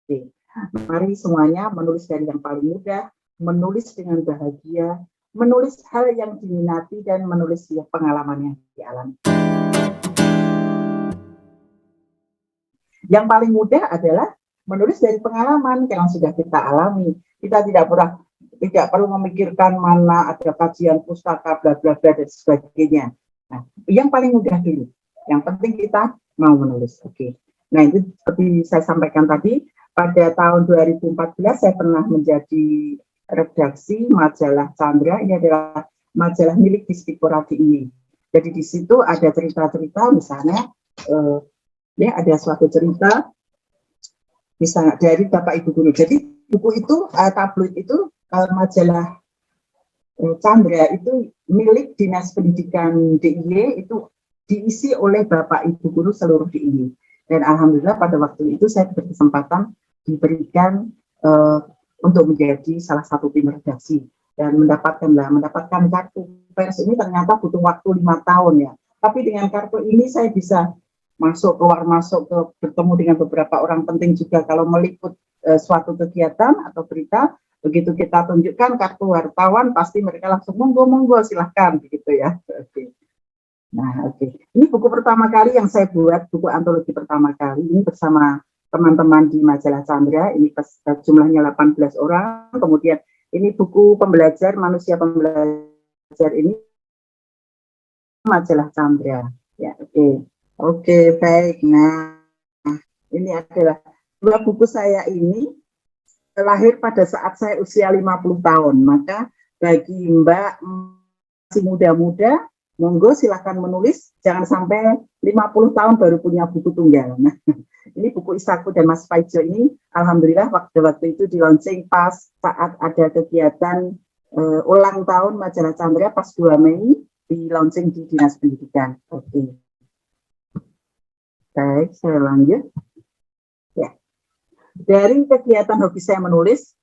Oke. Mari semuanya menulis dari yang paling mudah, menulis dengan bahagia, menulis hal yang diminati, dan menulis pengalaman yang dialami. Yang paling mudah adalah menulis dari pengalaman yang sudah kita alami. Kita tidak perlu memikirkan mana ada kajian pustaka, bla bla bla dan sebagainya. Nah, yang paling mudah dulu. Yang penting kita mau menulis. Oke. Nah, itu seperti saya sampaikan tadi, pada tahun 2014 saya pernah menjadi redaksi majalah Chandra. Ini adalah majalah milik Distipora DIY. Jadi di situ ada cerita-cerita, misalnya ada suatu cerita misalnya dari Bapak Ibu Guru. Jadi buku itu, tabloid itu, majalah Chandra itu milik Dinas Pendidikan DIY, itu diisi oleh Bapak Ibu Guru seluruh DIY. Dan alhamdulillah pada waktu itu saya berkesempatan diberikan untuk menjadi salah satu tim redaksi dan mendapatkan kartu pers ini ternyata butuh waktu 5 tahun ya. Tapi dengan kartu ini saya bisa masuk bertemu dengan beberapa orang penting juga kalau meliput suatu kegiatan atau berita. Begitu kita tunjukkan kartu wartawan, pasti mereka langsung monggo silahkan begitu ya. Oke. Nah, oke. Ini buku pertama kali yang saya buat, buku antologi pertama kali ini bersama teman-teman di majalah Chandra. Ini jumlahnya 18 orang. Kemudian ini buku pembelajar, manusia pembelajar, ini majalah Chandra. Ya, oke. Oke, baik. Nah, ini adalah dua buku saya ini lahir pada saat saya usia 50 tahun. Maka bagi Mbak masih muda-muda, monggo silakan menulis, jangan sampai 50 tahun baru punya buku tunggal. Nah, ini buku Isaku dan Mas Faijo ini, alhamdulillah waktu itu di launching pas saat ada kegiatan ulang tahun majalah Chandra pas 2 Mei di launching di Dinas Pendidikan. Oke. Baik, saya lanjut. Ya. Dari kegiatan hobi saya menulis,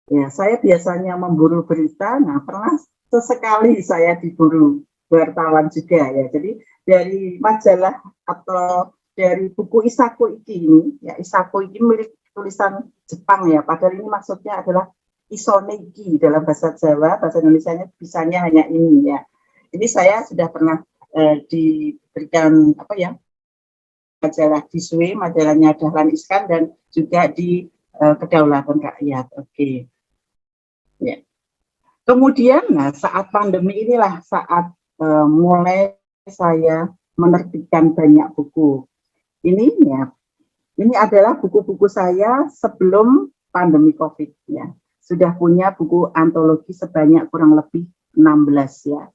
ya saya biasanya memburu berita. Nah, pernah sesekali saya diburu wartawan juga ya. Jadi dari majalah atau dari buku Isaku ini, ya Isaku ini milik tulisan Jepang ya. Padahal ini maksudnya adalah Isoneki dalam bahasa Jawa, bahasa Indonesianya bisanya hanya ini ya. Ini saya sudah pernah diberikan majalah Diswe, majalahnya Dahlan Iskan, dan juga di Kedaulatan Rakyat. Oke. Ya. Kemudian, saat pandemi inilah saat mulai saya menerbitkan banyak buku. Ini adalah buku-buku saya sebelum pandemi COVID ya. Sudah punya buku antologi sebanyak kurang lebih 16 ya.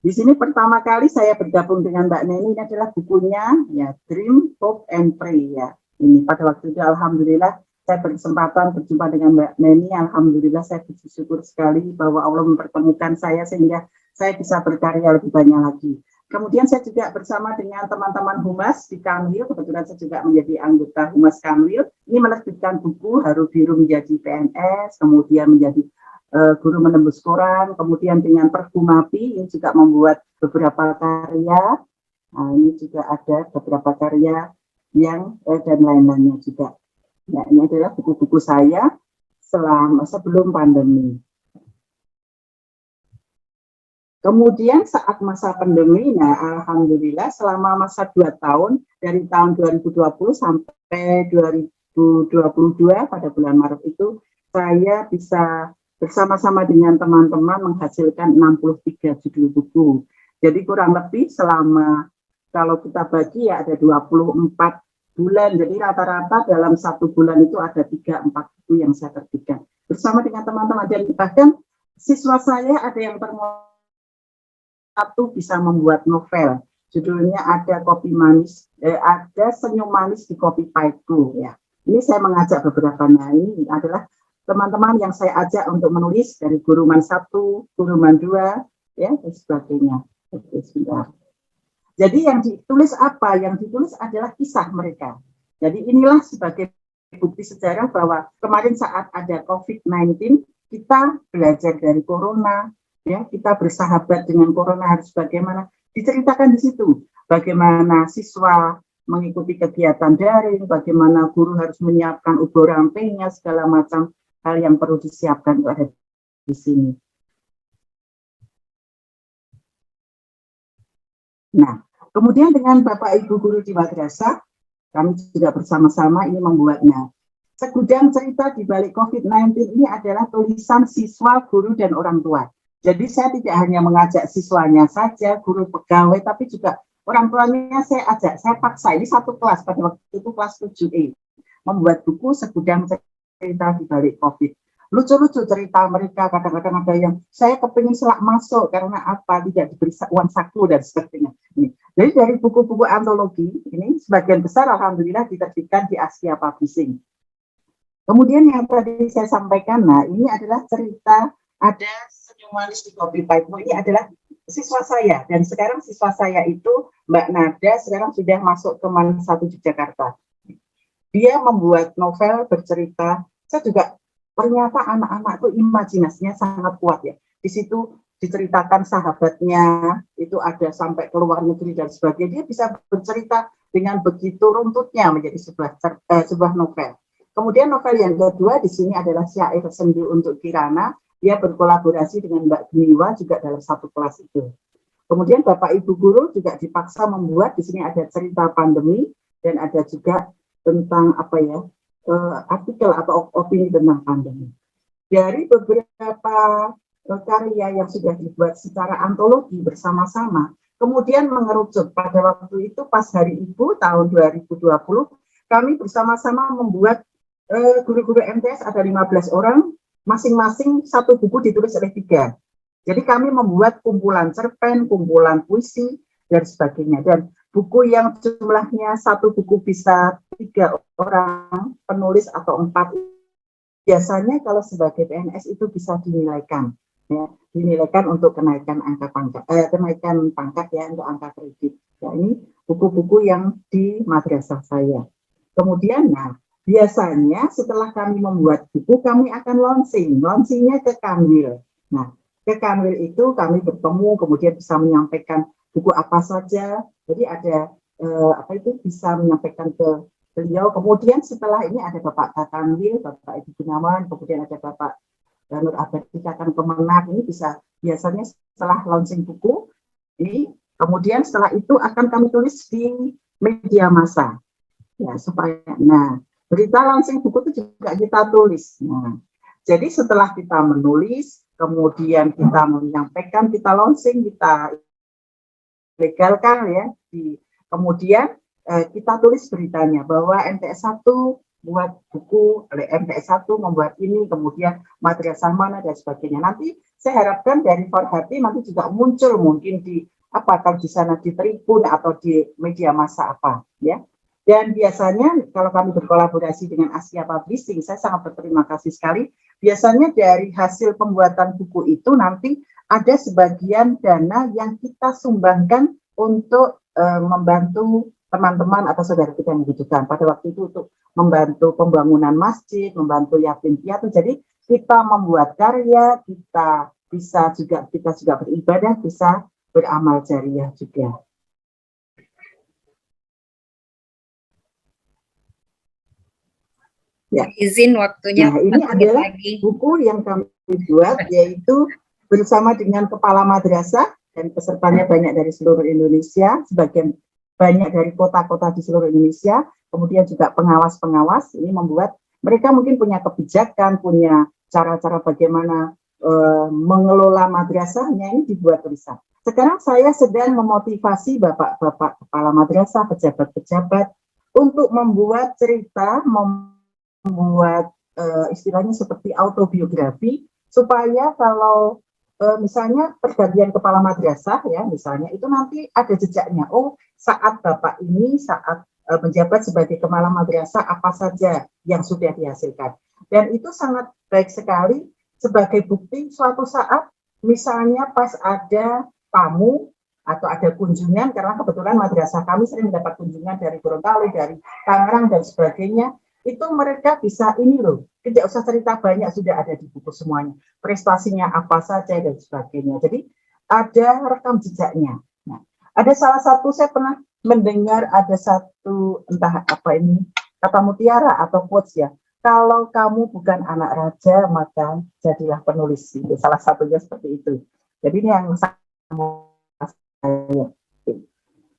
Di sini pertama kali saya bergabung dengan Mbak Neni, ini adalah bukunya ya Dream, Hope, and Pray ya. Ini pada waktu itu alhamdulillah saya berkesempatan berjumpa dengan Mbak Neni. Alhamdulillah saya bersyukur sekali bahwa Allah mempertemukan saya sehingga saya bisa berkarya lebih banyak lagi. Kemudian saya juga bersama dengan teman-teman Humas di Kanwil, kebetulan saya juga menjadi anggota Humas Kanwil. Ini menerbitkan buku Haru Biru Menjadi PNS, kemudian menjadi Guru Menembus Koran, kemudian dengan Perbu Mapi ini juga membuat beberapa karya. Nah, ini juga ada beberapa karya yang dan lain-lainnya juga. Nah, ini adalah buku-buku saya sebelum pandemi. Kemudian saat masa pandemi, alhamdulillah selama masa 2 tahun, dari tahun 2020 sampai 2022 pada bulan Maret itu, saya bisa bersama-sama dengan teman-teman menghasilkan 63 judul buku. Jadi kurang lebih selama, kalau kita bagi ya ada 24 bulan, jadi rata-rata dalam 1 bulan itu ada 3-4 buku yang saya terbitkan. Bersama dengan teman-teman, dan bahkan siswa saya ada yang satu bisa membuat novel. Judulnya ada Kopi Manis, ada Senyum Manis di Kopi Pahitku ya. Ini saya mengajak beberapa, ini adalah teman-teman yang saya ajak untuk menulis dari Guruman 1, Guruman 2, ya, dan sebagainya. Oke, sebentar. Jadi yang ditulis apa? Yang ditulis adalah kisah mereka. Jadi inilah sebagai bukti sejarah bahwa kemarin saat ada COVID-19, kita belajar dari corona, ya, kita bersahabat dengan corona harus bagaimana. Diceritakan di situ bagaimana siswa mengikuti kegiatan daring, bagaimana guru harus menyiapkan ubo rampingnya, segala macam hal yang perlu disiapkan itu ada di sini. Nah, kemudian dengan Bapak Ibu guru di madrasah, kami juga bersama-sama ini membuatnya. Segudang cerita di balik COVID-19 ini adalah tulisan siswa, guru, dan orang tua. Jadi saya tidak hanya mengajak siswanya saja, guru pegawai, tapi juga orang tuanya saya ajak, saya paksa. Ini satu kelas, pada waktu itu kelas 7E, membuat buku Segudang Cerita di Balik COVID. Lucu-lucu cerita mereka, kadang-kadang ada yang saya kepingin selak masuk karena apa, tidak diberi uang saku dan sebagainya. Jadi dari buku-buku antologi ini sebagian besar alhamdulillah diterbitkan di Asia Publishing. Kemudian yang tadi saya sampaikan, nah ini adalah cerita ada senyum manis di kopi pahitmu. Ini adalah siswa saya, dan sekarang siswa saya itu Mbak Nada sekarang sudah masuk ke MAN 1 Yogyakarta. Dia membuat novel bercerita. Saya juga ternyata anak-anak itu imajinasinya sangat kuat ya. Di situ diceritakan sahabatnya itu ada sampai ke luar negeri dan sebagainya. Dia bisa bercerita dengan begitu runtutnya menjadi sebuah novel. Kemudian novel yang kedua di sini adalah Syair Sendu untuk Kirana. Dia berkolaborasi dengan Mbak Gemiwa juga dalam satu kelas itu. Kemudian Bapak Ibu guru juga dipaksa membuat, di sini ada cerita pandemi dan ada juga tentang artikel atau opini tentang pandemi. Dari beberapa karya yang sudah dibuat secara antologi bersama-sama, kemudian mengerucut pada waktu itu pas Hari Ibu tahun 2020, kami bersama-sama membuat guru-guru MTS ada 15 orang, masing-masing satu buku ditulis oleh 3. Jadi kami membuat kumpulan cerpen, kumpulan puisi, dan sebagainya. Dan buku yang jumlahnya satu buku bisa 3 orang penulis atau 4, biasanya kalau sebagai PNS itu bisa dinilaikan, ya, dinilaikan untuk kenaikan kenaikan pangkat ya, untuk angka kredit. Ya, ini buku-buku yang di madrasah saya. Kemudian, biasanya setelah kami membuat buku, kami akan launchingnya ke Kanwil. Nah, ke Kanwil itu kami bertemu, kemudian bisa menyampaikan buku apa saja. Jadi ada bisa menyampaikan ke beliau. Kemudian setelah ini ada Bapak Kakanwil, Bapak Ibu Gunawan, kemudian ada Bapak Nur Abadi Kakang Kemenak. Ini bisa biasanya setelah launching buku ini, kemudian setelah itu akan kami tulis di media massa. Ya, supaya berita launching buku itu juga kita tulis. Nah, jadi setelah kita menulis, kemudian kita menyampaikan, kita launching, kita legalkan ya, kemudian kita tulis beritanya bahwa MTS 1 buat buku, MTS 1 membuat ini, kemudian madrasah mana dan sebagainya. Nanti saya harapkan dari Forhati nanti juga muncul mungkin di kalau di sana di Tribun atau di media massa apa ya. Dan biasanya kalau kami berkolaborasi dengan Asia Publishing, saya sangat berterima kasih sekali. Biasanya dari hasil pembuatan buku itu nanti ada sebagian dana yang kita sumbangkan untuk membantu teman-teman atau saudara kita yang membutuhkan. Pada waktu itu untuk membantu pembangunan masjid, membantu yatim piatu. Jadi kita membuat karya, kita juga beribadah, bisa beramal jariah juga. Ya. Izin waktunya. Nah, ini adalah buku yang kami buat, yaitu bersama dengan kepala madrasah dan pesertanya banyak dari seluruh Indonesia, sebagian banyak dari kota-kota di seluruh Indonesia, kemudian juga pengawas-pengawas. Ini membuat mereka mungkin punya kebijakan, punya cara-cara bagaimana mengelola madrasahnya, ini dibuat tulisan. Sekarang saya sedang memotivasi bapak-bapak kepala madrasah, pejabat-pejabat untuk membuat cerita, membuat istilahnya seperti autobiografi, supaya kalau misalnya pergantian kepala madrasah ya misalnya, itu nanti ada jejaknya. Oh, saat bapak ini saat menjabat sebagai kepala madrasah apa saja yang sudah dihasilkan. Dan itu sangat baik sekali sebagai bukti suatu saat misalnya pas ada tamu atau ada kunjungan, karena kebetulan madrasah kami sering mendapat kunjungan dari Gorontalo, dari Tangerang dan sebagainya. Itu mereka bisa ini loh, tidak usah cerita banyak, sudah ada di buku semuanya, prestasinya apa saja dan sebagainya. Jadi ada rekam jejaknya. Nah, ada salah satu, saya pernah mendengar ada satu entah apa ini kata mutiara atau quotes ya. Kalau kamu bukan anak raja, maka jadilah penulis. Itu salah satunya seperti itu. Jadi ini yang saya.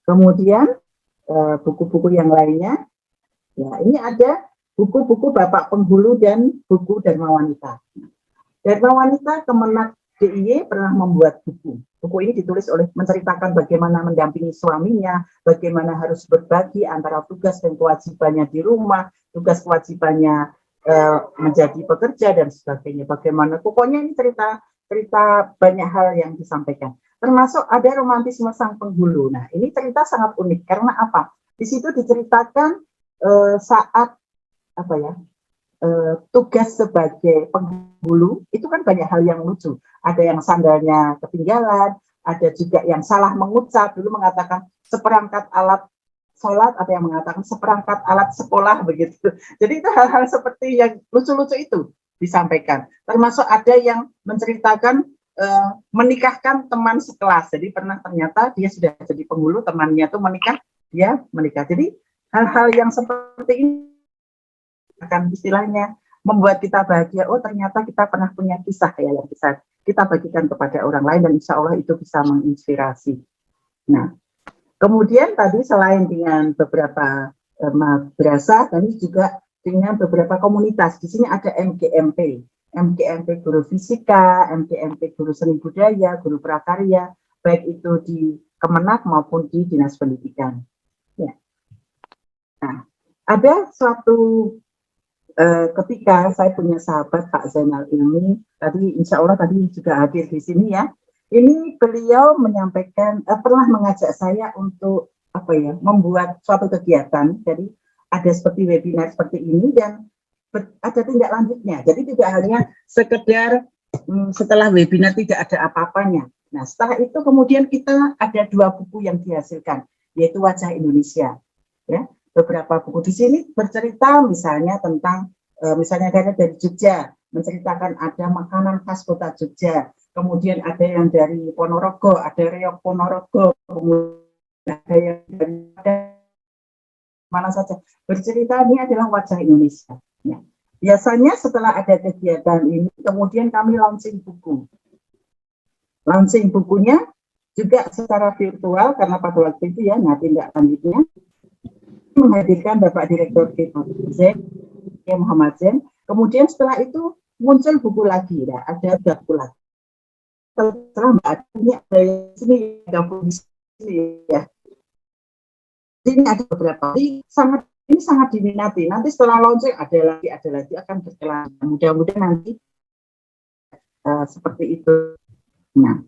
Kemudian buku-buku yang lainnya, ya ini ada buku-buku Bapak Penghulu dan buku Dharma Wanita. Dharma Wanita Kemenak DIY pernah membuat buku. Buku ini ditulis menceritakan bagaimana mendampingi suaminya, bagaimana harus berbagi antara tugas dan kewajibannya di rumah, tugas kewajibannya menjadi pekerja dan sebagainya. Bagaimana, pokoknya ini cerita banyak hal yang disampaikan. Termasuk ada romantisme sang penghulu. Nah, ini cerita sangat unik karena apa? Di situ diceritakan saat apa ya? Tugas sebagai penghulu itu kan banyak hal yang lucu. Ada yang sandalnya ketinggalan, ada juga yang salah mengucap, dulu mengatakan seperangkat alat sholat, ada yang mengatakan seperangkat alat sekolah begitu. Jadi itu hal-hal seperti yang lucu-lucu itu disampaikan. Termasuk ada yang menceritakan menikahkan teman sekelas. Jadi pernah ternyata dia sudah jadi penghulu, temannya tuh menikah, dia menikah. Jadi hal-hal yang seperti ini akan istilahnya membuat kita bahagia. Oh ternyata kita pernah punya kisah ya yang bisa kita bagikan kepada orang lain dan insya Allah itu bisa menginspirasi. Nah, kemudian tadi selain dengan beberapa madrasah, tadi juga dengan beberapa komunitas. Di sini ada MGMP guru fisika, MGMP guru seni budaya, guru prakarya, baik itu di Kemenak maupun di Dinas Pendidikan. Ya. Nah, ada suatu ketika saya punya sahabat Pak Zainal Ilmi, tadi insya Allah tadi juga hadir di sini ya. Ini beliau menyampaikan pernah mengajak saya untuk apa ya membuat suatu kegiatan. Jadi ada seperti webinar seperti ini dan ada tindak lanjutnya. Jadi tidak hanya sekedar setelah webinar tidak ada apa-apanya. Nah setelah itu kemudian kita ada 2 buku yang dihasilkan, yaitu Wajah Indonesia. Ya, beberapa buku di sini bercerita misalnya tentang misalnya dari Jogja, menceritakan ada makanan khas kota Jogja. Kemudian ada yang dari Ponorogo, ada reok Ponorogo, kemudian ada yang dari mana saja. Bercerita ini adalah Wajah Indonesia. Ya. Biasanya setelah ada kegiatan ini, kemudian kami launching buku. Launching bukunya juga secara virtual, karena pada waktu itu ya, nah tindak lanjutnya, menghadirkan Bapak Direktur Zain, Muhammad Zain. Kemudian setelah itu muncul buku lagi, ya, ada 3 buku lagi. Setelah Mbak Adi, ini ada sini, ada buku di sini ya. Ini ada beberapa. Ini sangat diminati. Nanti setelah launching ada lagi akan berkelanjutan. Mudah-mudahan nanti seperti itu. Nah,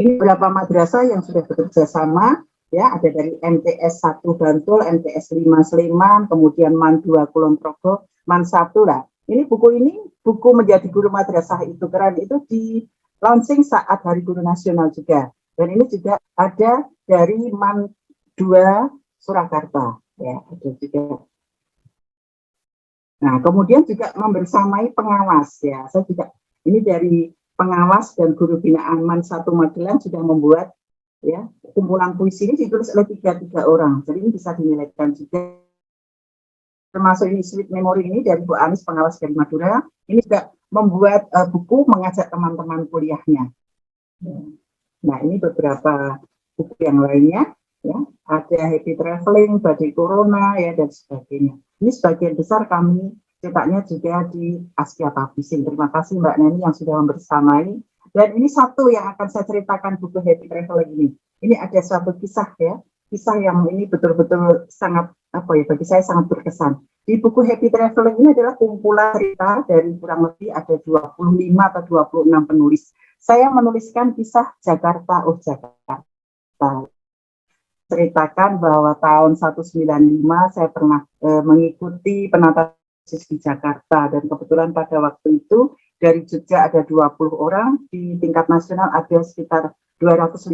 ini beberapa madrasah yang sudah bekerja sama. Ya, ada dari MTS 1 Bantul, MTS 5 Sleman, kemudian MAN 2 Kulon Progo, MAN 1 lah. Ini buku menjadi guru madrasah itu keren itu di launching saat Hari Guru Nasional juga. Dan ini juga ada dari MAN 2 Surakarta, ya, ada juga. Nah, kemudian juga membersamai pengawas, ya. Saya juga ini dari pengawas dan guru binaan MAN 1 Magelang sudah membuat ya kumpulan puisi ini ditulis oleh tiga orang, jadi ini bisa dinilaikan juga. Termasuk ini sweet memory ini dari Bu Anis pengawas dari Madura, ini juga membuat buku mengajak teman-teman kuliahnya. Nah ini beberapa buku yang lainnya, ya ada Happy Traveling, Badai Corona, ya dan sebagainya. Ini sebagian besar kami cetaknya juga di Askia Publishing. Terima kasih Mbak Neni yang sudah membersamai. Dan ini satu yang akan saya ceritakan buku Happy Traveling ini. Ini ada suatu kisah ya, kisah yang ini betul-betul sangat apa ya bagi saya sangat berkesan. Di buku Happy Traveling ini adalah kumpulan cerita dari kurang lebih ada 25 atau 26 penulis. Saya menuliskan kisah Jakarta, oh Jakarta. Ceritakan bahwa tahun 195 saya pernah mengikuti penata di Jakarta dan kebetulan pada waktu itu dari Jogja ada 20 orang, di tingkat nasional ada sekitar 250.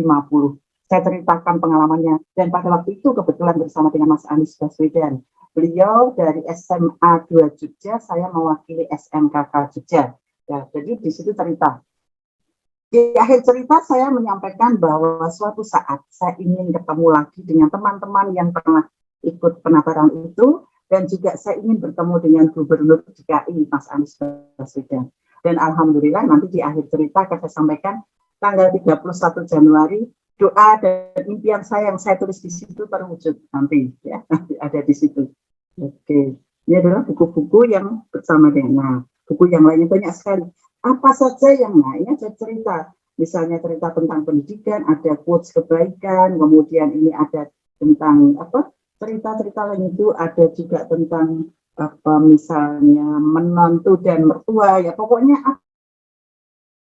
Saya ceritakan pengalamannya dan pada waktu itu kebetulan bersama dengan Mas Anies Baswedan. Beliau dari SMA 2 Jogja, saya mewakili SMKK Jogja. Ya, jadi di situ cerita. Di akhir cerita saya menyampaikan bahwa suatu saat saya ingin ketemu lagi dengan teman-teman yang pernah ikut penataran itu, dan juga saya ingin bertemu dengan Gubernur DKI Mas Anies Baswedan. Dan alhamdulillah nanti di akhir cerita akan saya sampaikan tanggal 31 Januari doa dan impian saya yang saya tulis di situ terwujud nanti, ya, nanti ada di situ. Oke, ini adalah buku-buku yang bersama dengan buku yang lainnya banyak sekali. Apa saja yang lainnya saya cerita, misalnya cerita tentang pendidikan, ada quotes kebaikan, kemudian ini ada tentang apa cerita-cerita lain itu ada juga tentang apa misalnya menantu dan mertua, ya pokoknya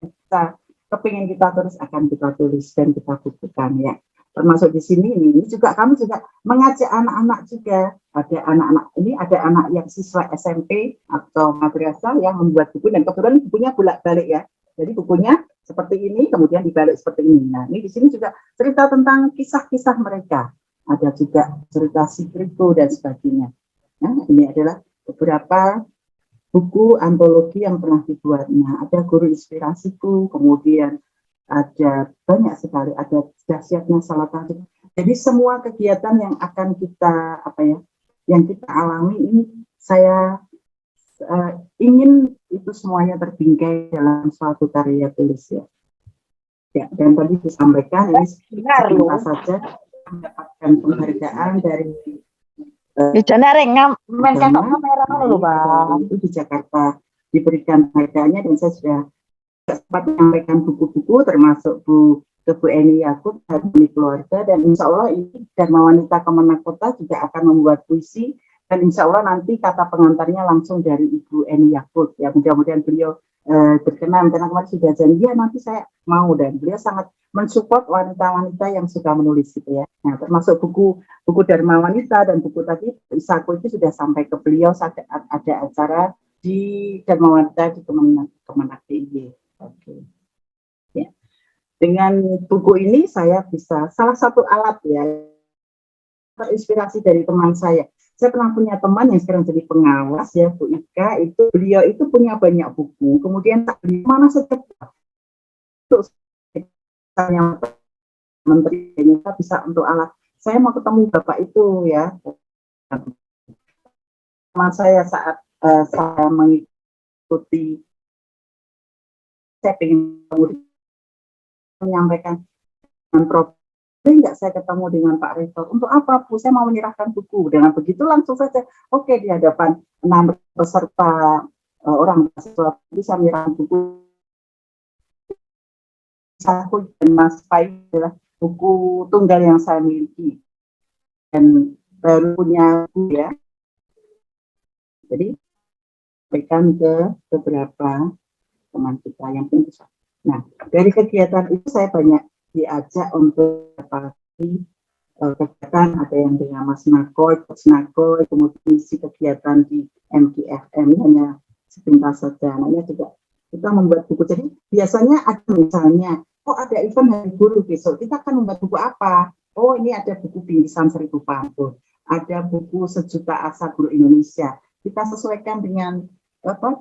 kita kepingin kita terus akan kita tulis dan kita bukukan, ya. Termasuk di sini ini juga kami juga mengajak anak-anak juga, ada anak-anak ini ada anak yang siswa SMP atau madrasah yang membuat buku, dan kebetulan bukunya bolak-balik ya, jadi bukunya seperti ini kemudian dibalik seperti ini. Nah ini di sini juga cerita tentang kisah-kisah mereka, ada juga cerita Sikriko dan sebagainya. Nah ini adalah beberapa buku antologi yang pernah dibuatnya, ada Guru Inspirasiku, kemudian ada banyak sekali, ada dahsyatnya salat tahajud. Jadi semua kegiatan yang akan kita apa ya, yang kita alami ini saya ingin itu semuanya terbingkai dalam suatu karya tulis, ya. Ya, dan tadi disampaikan ini sebentar saja mendapatkan penghargaan dari itu di Jakarta diberikan harganya, dan saya sudah sempat menyampaikan buku-buku termasuk Bu Eni Yakut dari keluarga, dan insya Allah ini Dharma Wanita Kemenak Kota juga akan membuat puisi, dan insya Allah nanti kata pengantarnya langsung dari Ibu Eni Yakut, ya mudah-mudahan beliau berkenan, karena kemarin sudah janji ya nanti saya mau, dan beliau sangat mensupport wanita-wanita yang suka menulis gitu ya. Nah termasuk buku Dharma Wanita dan buku tadi Isaku itu sudah sampai ke beliau saat ada acara di Dharma Wanita di Kemenak DIY. Oke. Ya. Dengan buku ini saya bisa salah satu alat ya terinspirasi dari teman saya. Saya pernah punya teman yang sekarang jadi pengawas ya, Bu Ika, itu beliau itu punya banyak buku. Kemudian tak beli mana saja untuk saya menteri bisa untuk alat. Saya mau ketemu Bapak itu ya. Sama saya saat saya mengikuti, saya ingin menyampaikan dengan problem, enggak saya ketemu dengan Pak Rektor, untuk apa Bu? Saya mau menyerahkan buku. Dengan begitu langsung saja, oke, di hadapan 6 peserta orang mahasiswa bisa menyerahkan buku. Saku dan Mas Pai adalah buku tunggal yang saya miliki dan baru punya buku ya. Jadi berikan ke beberapa teman kita yang bisa. Nah, dari kegiatan itu saya banyak diajak untuk partisipasi kegiatan, ada yang dengan Mas Nakoy, Coach Nakoy, kemudian isi kegiatan di MGFM hanya sepintas saja. Namanya juga kita membuat buku. Jadi biasanya ada misalnya, oh ada event hari guru besok, kita akan membuat buku apa? Oh ini ada buku Bingkisan 1000 Pantun, ada buku Sejuta Asa Guru Indonesia. Kita sesuaikan dengan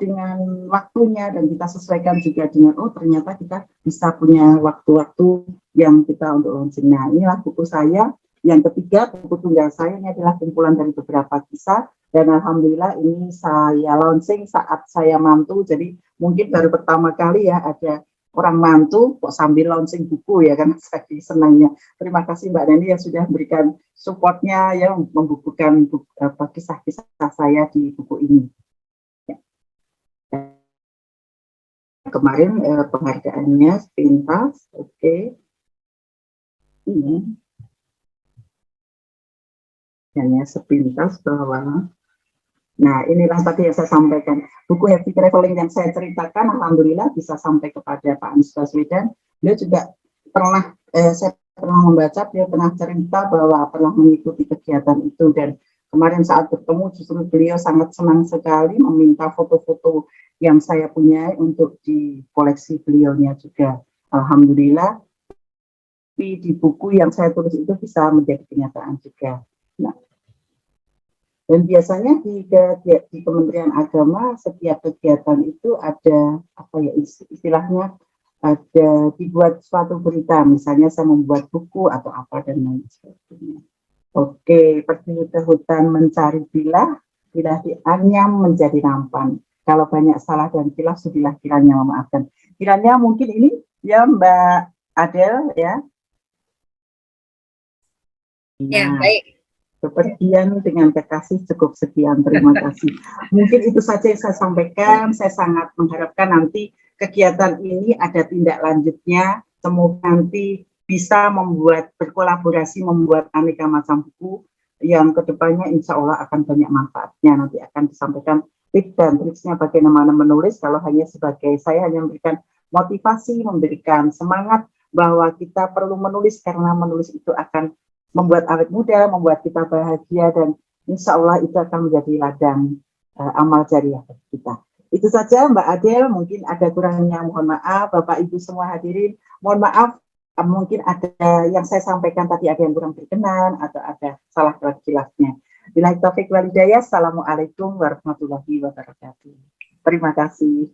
dengan waktunya, dan kita sesuaikan juga dengan ternyata kita bisa punya waktu-waktu yang kita untuk launching. Nah inilah buku saya yang ketiga, buku tunggal saya ini adalah kumpulan dari beberapa kisah, dan alhamdulillah ini saya launching saat saya mantu, jadi mungkin baru pertama kali ya ada orang mantu kok sambil launching buku ya, kan saya senangnya. Terima kasih Mbak Dani yang sudah memberikan supportnya ya, membukukan kisah-kisah saya di buku ini. Kemarin penghargaannya sepintas, oke. Ini hanya sepintas bahwa, nah inilah tadi yang saya sampaikan, buku Happy Traveling yang saya ceritakan, alhamdulillah bisa sampai kepada Pak Anies Baswedan. Dia juga pernah, saya pernah membaca, dia pernah cerita bahwa pernah mengikuti kegiatan itu, dan kemarin saat bertemu justru beliau sangat senang sekali meminta foto-foto yang saya punya untuk di koleksi beliaunya juga. Alhamdulillah di buku yang saya tulis itu bisa menjadi kenyataan juga. Nah, dan biasanya di Kementerian Agama setiap kegiatan itu ada apa ya istilahnya ada dibuat suatu berita, misalnya saya membuat buku atau apa dan lain sebagainya. Oke, pergi ke hutan mencari bilah, bilah dianyam menjadi nampan. Kalau banyak salah dan khilaf, sudilah kiranya memaafkan. Kiranya mungkin ini ya Mbak Adel ya. Ya, Nah, baik. kepergian dengan kekasih cukup sekian, terima kasih. Mungkin itu saja yang saya sampaikan. Saya sangat mengharapkan nanti kegiatan ini ada tindak lanjutnya. Semoga nanti bisa berkolaborasi membuat aneka macam buku yang kedepannya insya Allah akan banyak manfaatnya. Nanti akan disampaikan tips dan triksnya bagaimana menulis. Kalau hanya sebagai saya hanya memberikan motivasi, memberikan semangat bahwa kita perlu menulis karena menulis itu akan membuat awet muda, membuat kita bahagia, dan insya Allah itu akan menjadi ladang amal jariah kita. Itu saja Mbak Adel, mungkin ada kurangnya mohon maaf, Bapak Ibu semua hadirin, mohon maaf, mungkin ada yang saya sampaikan tadi ada yang kurang berkenan, atau ada salah khilafnya. Bila taufik walhidayah, assalamualaikum warahmatullahi wabarakatuh. Terima kasih.